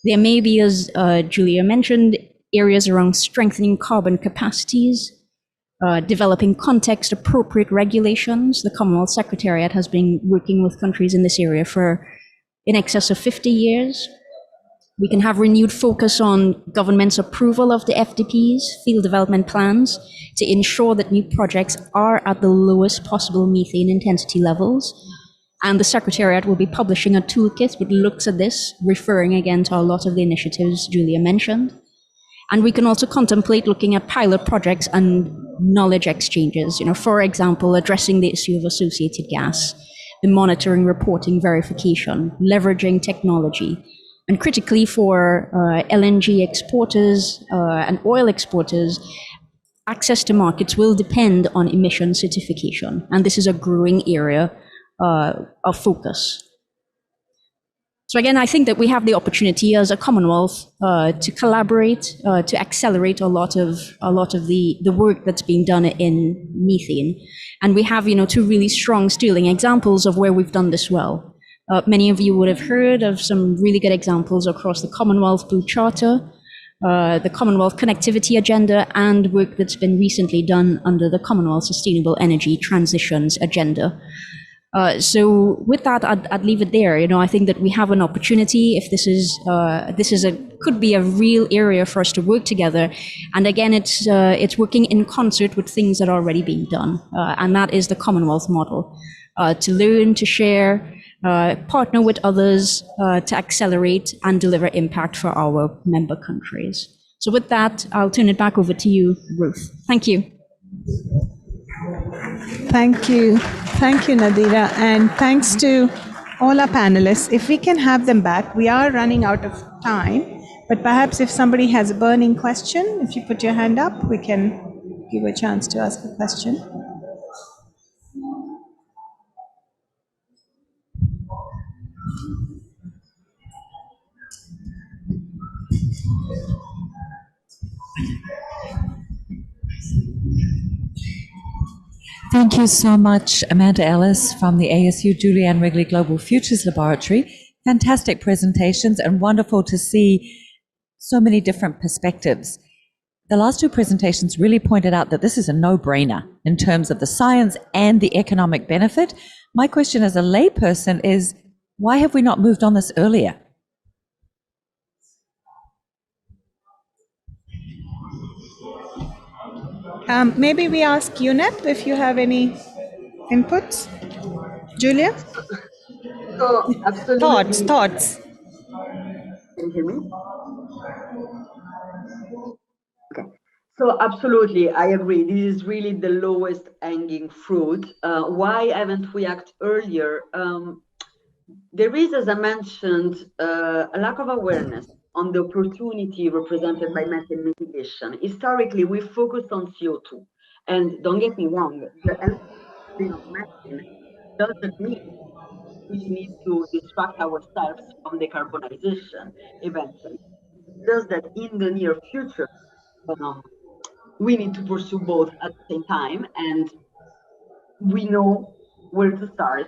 There may be, as Julia mentioned, areas around strengthening carbon capacities, developing context-appropriate regulations. The Commonwealth Secretariat has been working with countries in this area for in excess of 50 years. We can have renewed focus on government's approval of the FDPs, field development plans, to ensure that new projects are at the lowest possible methane intensity levels. And the Secretariat will be publishing a toolkit which looks at this, referring again to a lot of the initiatives Julia mentioned. And we can also contemplate looking at pilot projects and knowledge exchanges, for example, addressing the issue of associated gas, the monitoring, reporting, verification, leveraging technology. And critically for LNG exporters and oil exporters, access to markets will depend on emission certification. And this is a growing area of focus. So again, I think that we have the opportunity as a Commonwealth to collaborate, to accelerate a lot of the work that's being done in methane. And we have, two really strong sterling examples of where we've done this well. Many of you would have heard of some really good examples across the Commonwealth Blue Charter, the Commonwealth Connectivity Agenda, and work that's been recently done under the Commonwealth Sustainable Energy Transitions Agenda. So with that, I'd leave it there. I think that we have an opportunity. If this could be a real area for us to work together. And again, it's working in concert with things that are already being done, and that is the Commonwealth model: to learn, to share, partner with others to accelerate and deliver impact for our member countries. So with that, I'll turn it back over to you, Ruth. Thank you. Thank you. Thank you, Nadira. And thanks to all our panelists. If we can have them back, we are running out of time, but perhaps if somebody has a burning question, if you put your hand up, we can give a chance to ask a question. Thank you so much, Amanda Ellis from the ASU Julianne Wrigley Global Futures Laboratory. Fantastic presentations and wonderful to see so many different perspectives. The last two presentations really pointed out that this is a no-brainer in terms of the science and the economic benefit. My question as a layperson is, why have we not moved on this earlier? Maybe we ask UNEP if you have any inputs. Julia? So absolutely. Thoughts. Can you hear me? Okay. So absolutely, I agree. This is really the lowest hanging fruit. Why haven't we acted earlier? There is, as I mentioned, a lack of awareness on the opportunity represented by methane mitigation. Historically, we focused on CO2. And don't get me wrong, the of methane doesn't mean we need to distract ourselves from decarbonization eventually. Just that in the near future, we need to pursue both at the same time, and we know where to start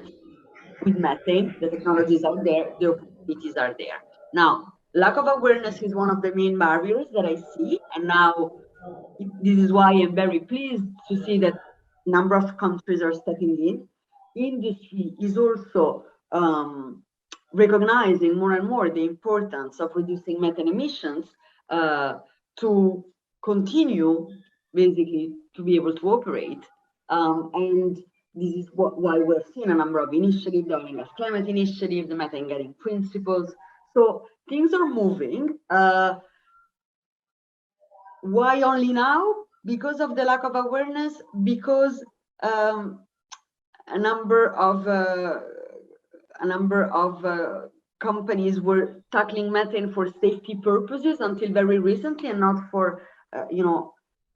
with methane. The technologies are there, the opportunities are there. Now, lack of awareness is one of the main barriers that I see, and now this is why I'm very pleased to see that a number of countries are stepping in. Industry is also recognizing more and more the importance of reducing methane emissions to continue basically to be able to operate. And this is why we're seeing a number of initiatives, the Oil and Gas Climate Initiative, the Methane Getting Principles. So things are moving. Why only now? Because of the lack of awareness, because a number of companies were tackling methane for safety purposes until very recently, and not for,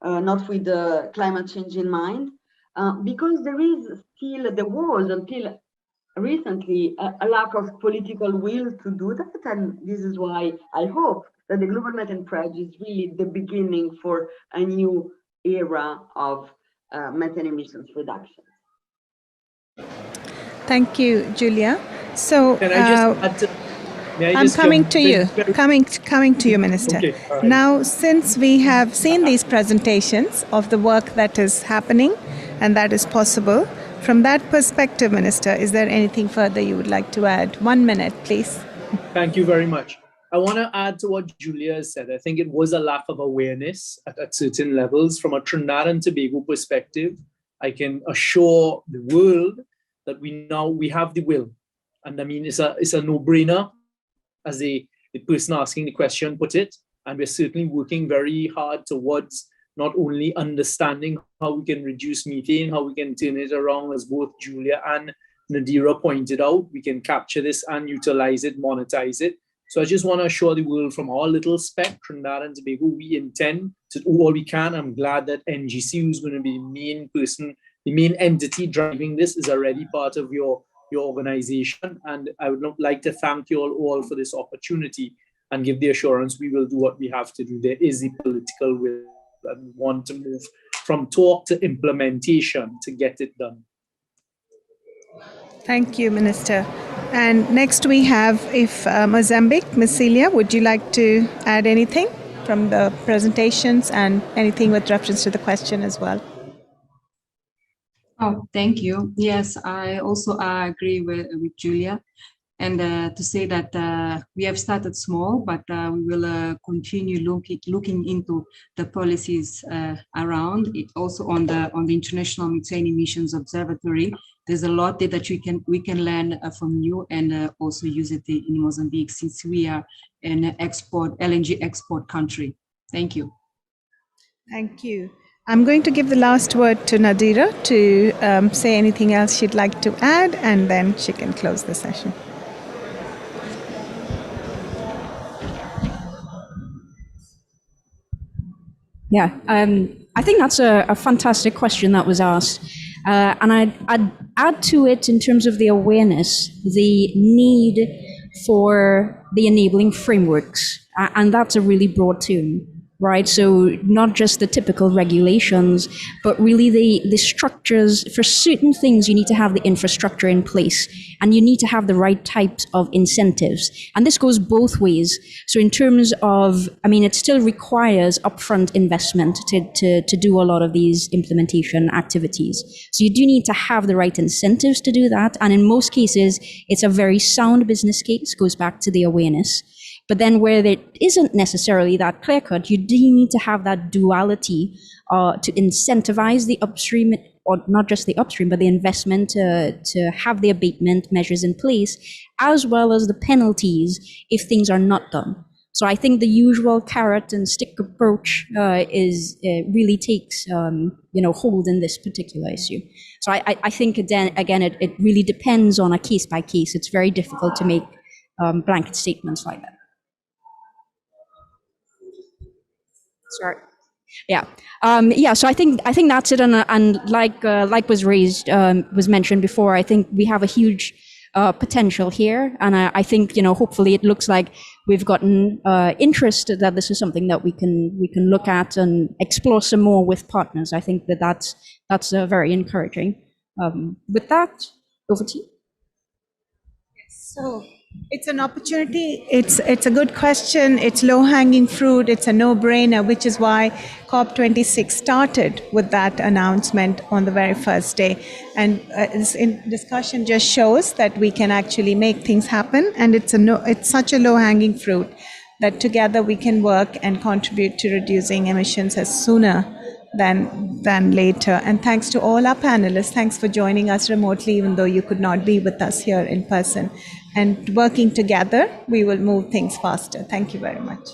not with the climate change in mind, because there was until recently a lack of political will to do that. And this is why I hope that the Global Methane Pledge is really the beginning for a new era of methane emissions reduction. Thank you, Julia. So Can I just add to, may I I'm just coming jump to in you. very- Coming to you, Minister. Okay, all right. Now, since we have seen these presentations of the work that is happening and that is possible, from that perspective, Minister, is there anything further you would like to add? 1 minute, please. Thank you very much. I want to add to what Julia has said. I think it was a lack of awareness at certain levels. From a Trinidad and Tobago perspective, I can assure the world that we have the will. And I mean, it's a no-brainer, as the person asking the question put it. And we're certainly working very hard towards not only understanding how we can reduce methane, how we can turn it around, as both Julia and Nadira pointed out, we can capture this and utilize it, monetize it. So I just want to assure the world from our little speck, Trinidad and Tobago, we intend to do all we can. I'm glad that NGC, who's going to be the main person, the main entity driving this, is already part of your organization. And I would like to thank you all for this opportunity and give the assurance we will do what we have to do. There is the political will and we want to move from talk to implementation to get it done. Thank you, Minister. And next we have, if Mozambique, Ms. Celia, would you like to add anything from the presentations and anything with reference to the question as well? Oh, thank you. Yes, I also agree with Julia. And to say that we have started small, but we will continue looking into the policies around it. Also on the International Methane Emissions Observatory. There's a lot that we can learn from you and also use it in Mozambique, since we are an LNG export country. Thank you. Thank you. I'm going to give the last word to Nadira to say anything else she'd like to add, and then she can close the session. Yeah, I think that's a fantastic question that was asked. And I'd add to it, in terms of the awareness, the need for the enabling frameworks. And that's a really broad term, right? So not just the typical regulations, but really the structures. For certain things, you need to have the infrastructure in place, and you need to have the right types of incentives. And this goes both ways. So in terms of, I mean, it still requires upfront investment to do a lot of these implementation activities. So you do need to have the right incentives to do that. And in most cases, it's a very sound business case, goes back to the awareness. But then where there isn't necessarily that clear cut, you do need to have that duality to incentivize the upstream, or not just the upstream, but the investment to have the abatement measures in place, as well as the penalties if things are not done. So I think the usual carrot and stick approach really takes hold in this particular issue. So I think again it really depends on a case by case. It's very difficult to make blanket statements like that. Sorry. Yeah. So I think that's it. And like was mentioned before, I think we have a huge potential here, and I think hopefully it looks like we've gotten interest that this is something that we can look at and explore some more with partners. I think that's very encouraging. With that, over to you. So it's an opportunity. It's a good question. It's low-hanging fruit. It's a no-brainer, which is why Cop26 started with that announcement on the very first day. And this discussion just shows that we can actually make things happen. And it's such a low-hanging fruit that together we can work and contribute to reducing emissions as sooner than later. And thanks to all our panelists. Thanks for joining us remotely, even though you could not be with us here in person. And working together, we will move things faster. Thank you very much.